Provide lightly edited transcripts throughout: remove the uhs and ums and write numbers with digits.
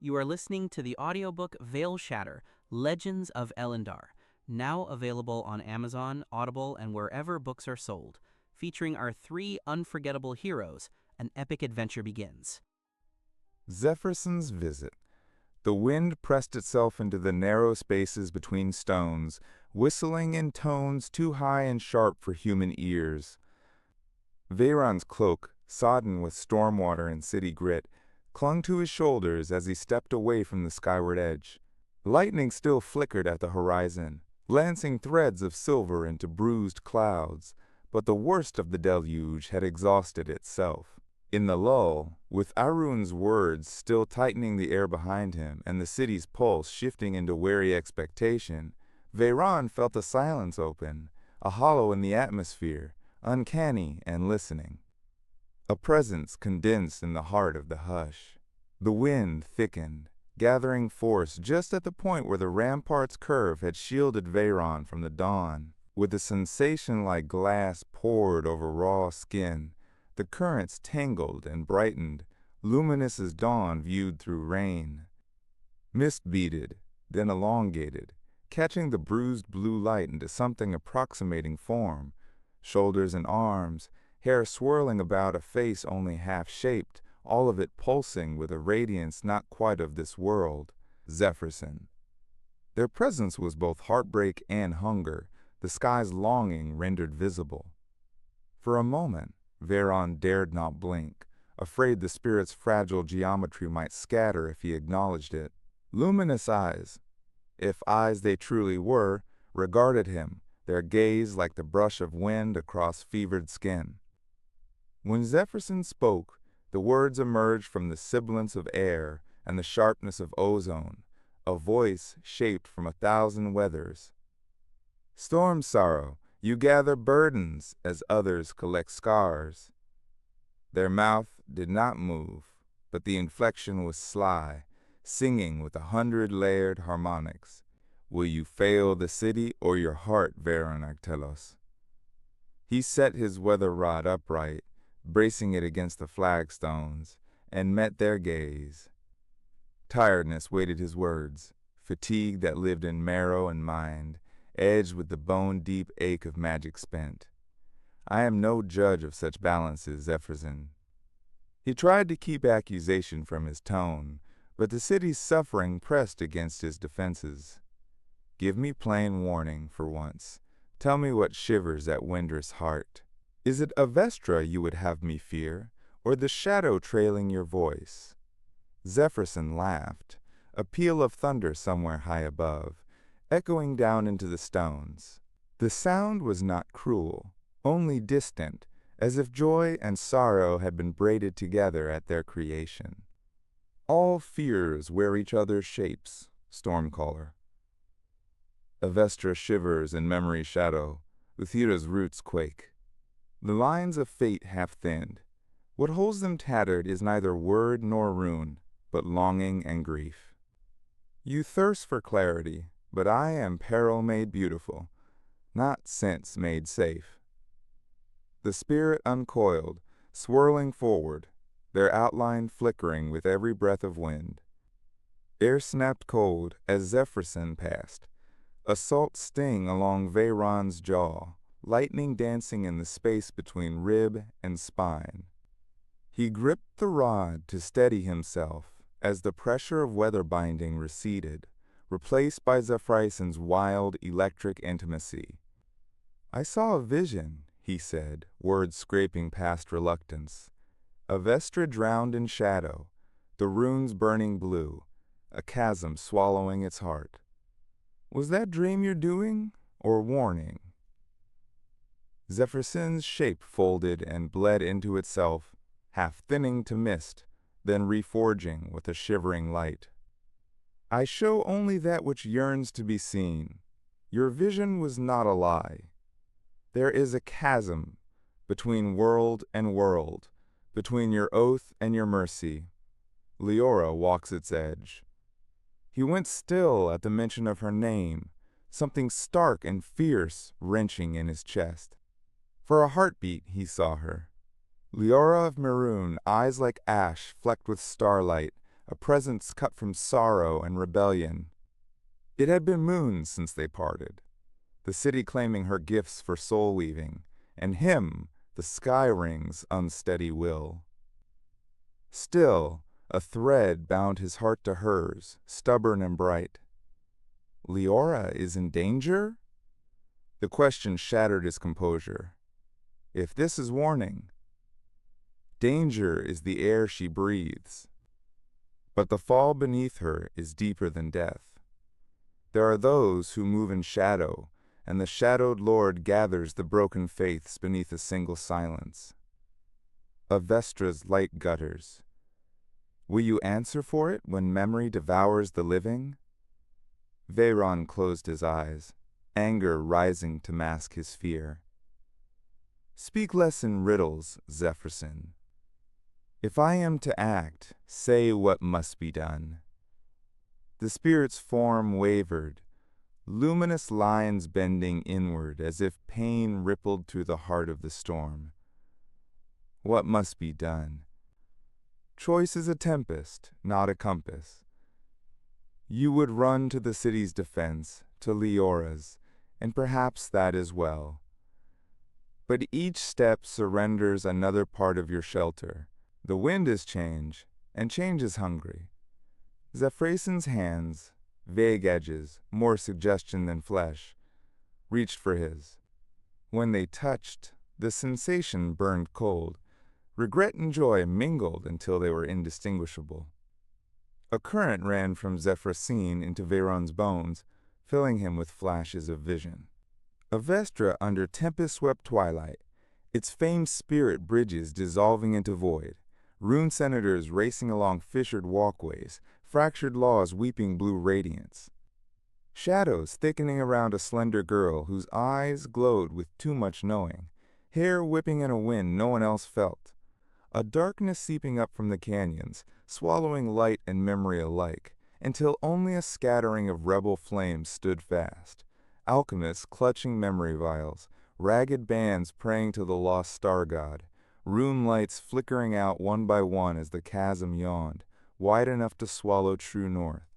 You are listening to the audiobook Veilshatter, Legends of Elyndar, now available on Amazon, Audible, and wherever books are sold, featuring our three unforgettable heroes. An epic adventure begins. Zephrasin's visit. The wind pressed itself into the narrow spaces between stones, whistling in tones too high and sharp for human ears. Veyran's cloak, sodden with stormwater and city grit, clung to his shoulders as he stepped away from the skyward edge. Lightning still flickered at the horizon, lancing threads of silver into bruised clouds, but the worst of the deluge had exhausted itself. In the lull, with Arun's words still tightening the air behind him and the city's pulse shifting into wary expectation, Veyran felt a silence open, a hollow in the atmosphere, uncanny and listening. A presence condensed in the heart of the hush. The wind thickened, gathering force just at the point where the rampart's curve had shielded Veyran from the dawn. With a sensation like glass poured over raw skin, the currents tangled and brightened, luminous as dawn viewed through rain. Mist beaded, then elongated, catching the bruised blue light into something approximating form, shoulders and arms, hair swirling about a face only half-shaped, all of it pulsing with a radiance not quite of this world. Zephrasin. Their presence was both heartbreak and hunger, the sky's longing rendered visible. For a moment, Veyran dared not blink, afraid the spirit's fragile geometry might scatter if he acknowledged it. Luminous eyes, if eyes they truly were, regarded him, their gaze like the brush of wind across fevered skin. When Zephrasin spoke, the words emerged from the sibilance of air and the sharpness of ozone, a voice shaped from 1,000 weathers. Storm sorrow, you gather burdens as others collect scars. Their mouth did not move, but the inflection was sly, singing with 100-layered harmonics. Will you fail the city or your heart, Veyran Artelos? He set his weather rod upright, bracing it against the flagstones, and met their gaze. Tiredness weighted his words, fatigue that lived in marrow and mind, edged with the bone-deep ache of magic spent. I am no judge of such balances, Zephrasin. He tried to keep accusation from his tone, but the city's suffering pressed against his defenses. Give me plain warning for once. Tell me what shivers at Windra's heart. Is it Avestra you would have me fear, or the shadow trailing your voice? Zephrasin laughed, a peal of thunder somewhere high above, echoing down into the stones. The sound was not cruel, only distant, as if joy and sorrow had been braided together at their creation. All fears wear each other's shapes, Stormcaller. Avestra shivers in memory's shadow, Uthira's roots quake. The lines of fate half thinned. What holds them tattered is neither word nor rune, but longing and grief. You thirst for clarity, but I am peril made beautiful, not sense made safe. The spirit uncoiled, swirling forward, their outline flickering with every breath of wind. Air snapped cold as Zephrasin passed, a salt sting along Veyran's jaw, lightning dancing in the space between rib and spine. He gripped the rod to steady himself as the pressure of weather binding receded, replaced by Zephrasin's wild electric intimacy. I saw a vision, he said, words scraping past reluctance. Avestra drowned in shadow, the runes burning blue, a chasm swallowing its heart. Was that dream you're doing, or warning? Zephrasin's shape folded and bled into itself, half thinning to mist, then reforging with a shivering light. I show only that which yearns to be seen. Your vision was not a lie. There is a chasm between world and world, between your oath and your mercy. Liora walks its edge. He went still at the mention of her name, something stark and fierce wrenching in his chest. For a heartbeat he saw her. Liora of maroon, eyes like ash flecked with starlight, a presence cut from sorrow and rebellion. It had been moons since they parted, the city claiming her gifts for soul-weaving, and him, the sky ring's unsteady will. Still, a thread bound his heart to hers, stubborn and bright. Liora is in danger? The question shattered his composure. If this is warning, danger is the air she breathes. But the fall beneath her is deeper than death. There are those who move in shadow, and the shadowed Lord gathers the broken faiths beneath a single silence. Avestra's light gutters. Will you answer for it when memory devours the living? Veyran closed his eyes, anger rising to mask his fear. Speak less in riddles, Zephrasin. If I am to act, say what must be done. The spirit's form wavered, luminous lines bending inward as if pain rippled through the heart of the storm. What must be done? Choice is a tempest, not a compass. You would run to the city's defense, to Liora's, and perhaps that as well. But each step surrenders another part of your shelter. The wind is change, and change is hungry. Zephrasin's hands, vague edges, more suggestion than flesh, reached for his. When they touched, the sensation burned cold. Regret and joy mingled until they were indistinguishable. A current ran from Zephrasin into Veyran's bones, filling him with flashes of vision. Avestra under tempest-swept twilight, its famed spirit bridges dissolving into void, rune senators racing along fissured walkways, fractured laws weeping blue radiance. Shadows thickening around a slender girl whose eyes glowed with too much knowing, hair whipping in a wind no one else felt. A darkness seeping up from the canyons, swallowing light and memory alike, until only a scattering of rebel flames stood fast. Alchemists clutching memory vials, ragged bands praying to the lost star god, rune lights flickering out one by one as the chasm yawned, wide enough to swallow true north.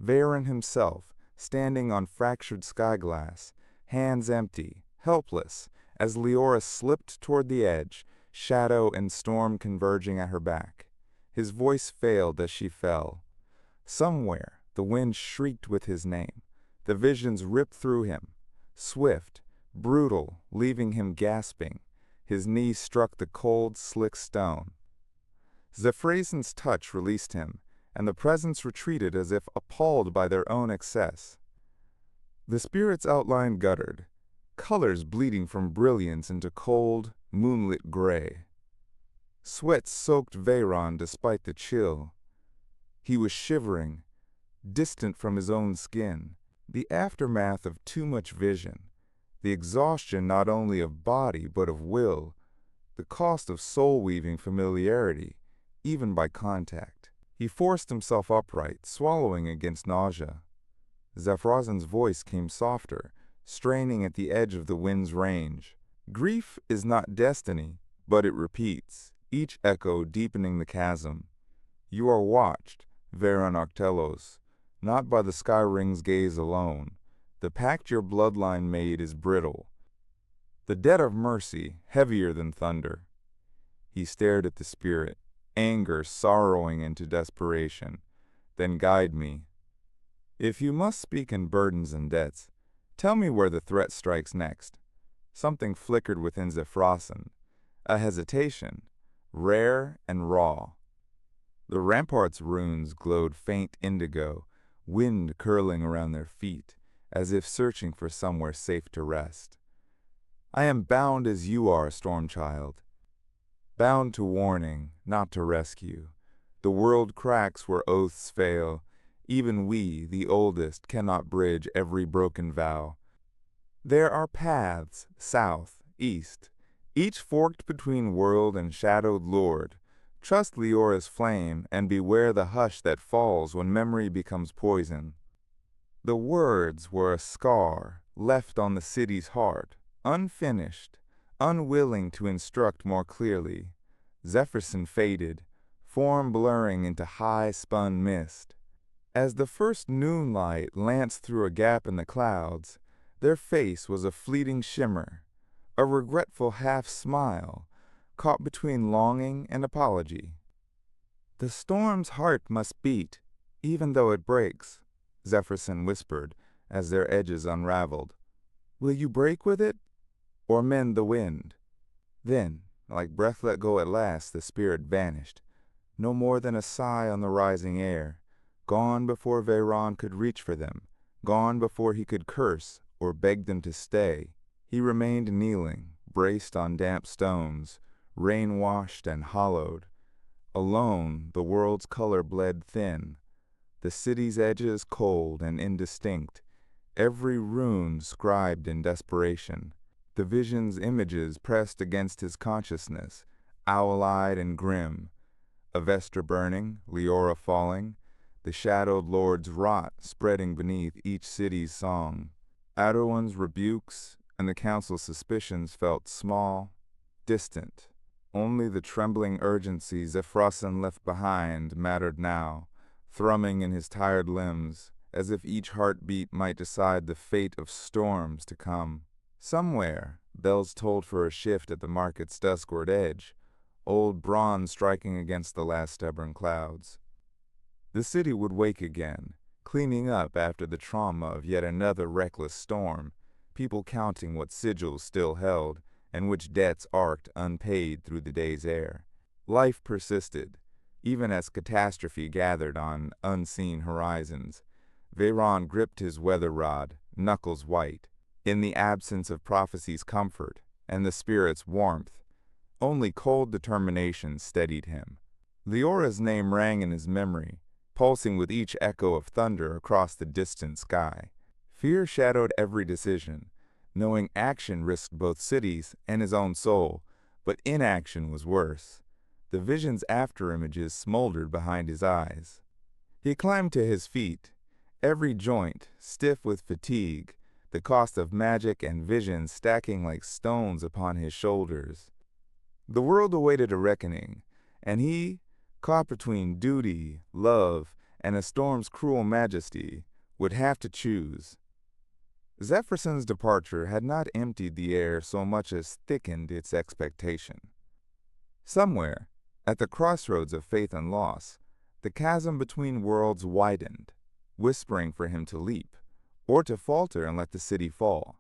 Veyran himself, standing on fractured sky glass, hands empty, helpless, as Liora slipped toward the edge, shadow and storm converging at her back. His voice failed as she fell. Somewhere, the wind shrieked with his name. The visions ripped through him, swift, brutal, leaving him gasping. His knees struck the cold, slick stone. Zephrasin's touch released him, and the presence retreated as if appalled by their own excess. The spirit's outline guttered, colors bleeding from brilliance into cold, moonlit gray. Sweat soaked Veyran despite the chill. He was shivering, distant from his own skin, the aftermath of too much vision, the exhaustion not only of body but of will, the cost of soul-weaving familiarity, even by contact. He forced himself upright, swallowing against nausea. Zephrasin's voice came softer, straining at the edge of the wind's range. Grief is not destiny, but it repeats, each echo deepening the chasm. You are watched, Veyran Octelos, not by the sky ring's gaze alone. The pact your bloodline made is brittle. The debt of mercy, heavier than thunder. He stared at the spirit, anger sorrowing into desperation. Then guide me. If you must speak in burdens and debts, tell me where the threat strikes next. Something flickered within Zephrasin, a hesitation, rare and raw. The rampart's runes glowed faint indigo, wind curling around their feet, as if searching for somewhere safe to rest. I am bound as you are, Stormchild. Bound to warning, not to rescue. The world cracks where oaths fail. Even we, the oldest, cannot bridge every broken vow. There are paths, south, east, each forked between world and shadowed lord. Trust Liora's flame, and beware the hush that falls when memory becomes poison. The words were a scar left on the city's heart, unfinished, unwilling to instruct more clearly. Zephrasin faded, form blurring into high-spun mist. As the first noonlight lanced through a gap in the clouds, their face was a fleeting shimmer, a regretful half-smile, caught between longing and apology. "The storm's heart must beat, even though it breaks," Zephrasin whispered as their edges unraveled. "Will you break with it, or mend the wind?" Then, like breath let go at last, the spirit vanished, no more than a sigh on the rising air, gone before Veyran could reach for them, gone before he could curse or beg them to stay. He remained kneeling, braced on damp stones, rain-washed and hollowed. Alone, the world's color bled thin, the city's edges cold and indistinct, every rune scribed in desperation. The vision's images pressed against his consciousness, owl-eyed and grim. Avestra burning, Liora falling, the shadowed lord's rot spreading beneath each city's song. Adoran's rebukes and the council's suspicions felt small, distant. Only the trembling urgency Zephrasin left behind mattered now, thrumming in his tired limbs, as if each heartbeat might decide the fate of storms to come. Somewhere, bells tolled for a shift at the market's duskward edge, old bronze striking against the last stubborn clouds. The city would wake again, cleaning up after the trauma of yet another reckless storm, people counting what sigils still held, and which debts arced unpaid through the day's air. Life persisted, even as catastrophe gathered on unseen horizons. Veyran gripped his weather rod, knuckles white. In the absence of prophecy's comfort and the spirit's warmth, only cold determination steadied him. Liora's name rang in his memory, pulsing with each echo of thunder across the distant sky. Fear shadowed every decision, knowing action risked both cities and his own soul, but inaction was worse. The vision's afterimages smoldered behind his eyes. He climbed to his feet, every joint stiff with fatigue, the cost of magic and vision stacking like stones upon his shoulders. The world awaited a reckoning, and he, caught between duty, love, and a storm's cruel majesty, would have to choose. Zephrasin's departure had not emptied the air so much as thickened its expectation. Somewhere, at the crossroads of faith and loss, the chasm between worlds widened, whispering for him to leap, or to falter and let the city fall.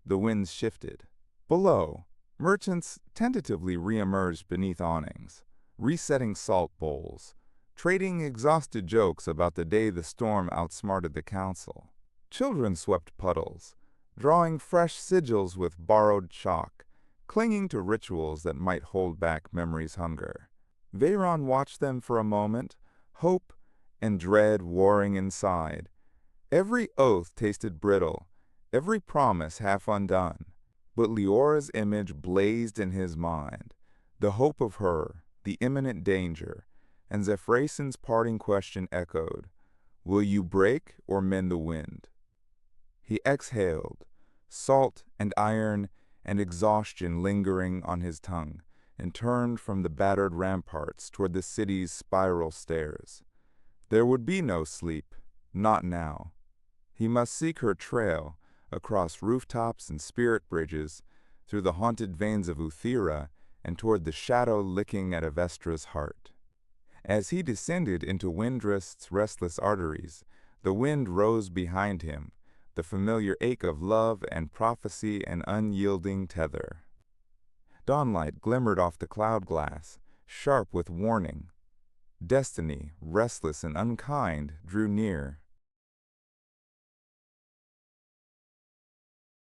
The winds shifted. Below, merchants tentatively re-emerged beneath awnings, resetting salt bowls, trading exhausted jokes about the day the storm outsmarted the council. Children swept puddles, drawing fresh sigils with borrowed chalk, clinging to rituals that might hold back memory's hunger. Veyran watched them for a moment, hope and dread warring inside. Every oath tasted brittle, every promise half undone. But Liora's image blazed in his mind, the hope of her, the imminent danger, and Zephrasin's parting question echoed, "Will you break or mend the wind?" He exhaled, salt and iron and exhaustion lingering on his tongue, and turned from the battered ramparts toward the city's spiral stairs. There would be no sleep, not now. He must seek her trail, across rooftops and spirit bridges, through the haunted veins of Uthira, and toward the shadow licking at Avestra's heart. As he descended into Windrist's restless arteries, the wind rose behind him, the familiar ache of love and prophecy and unyielding tether. Dawnlight glimmered off the cloud glass, sharp with warning. Destiny, restless and unkind, drew near.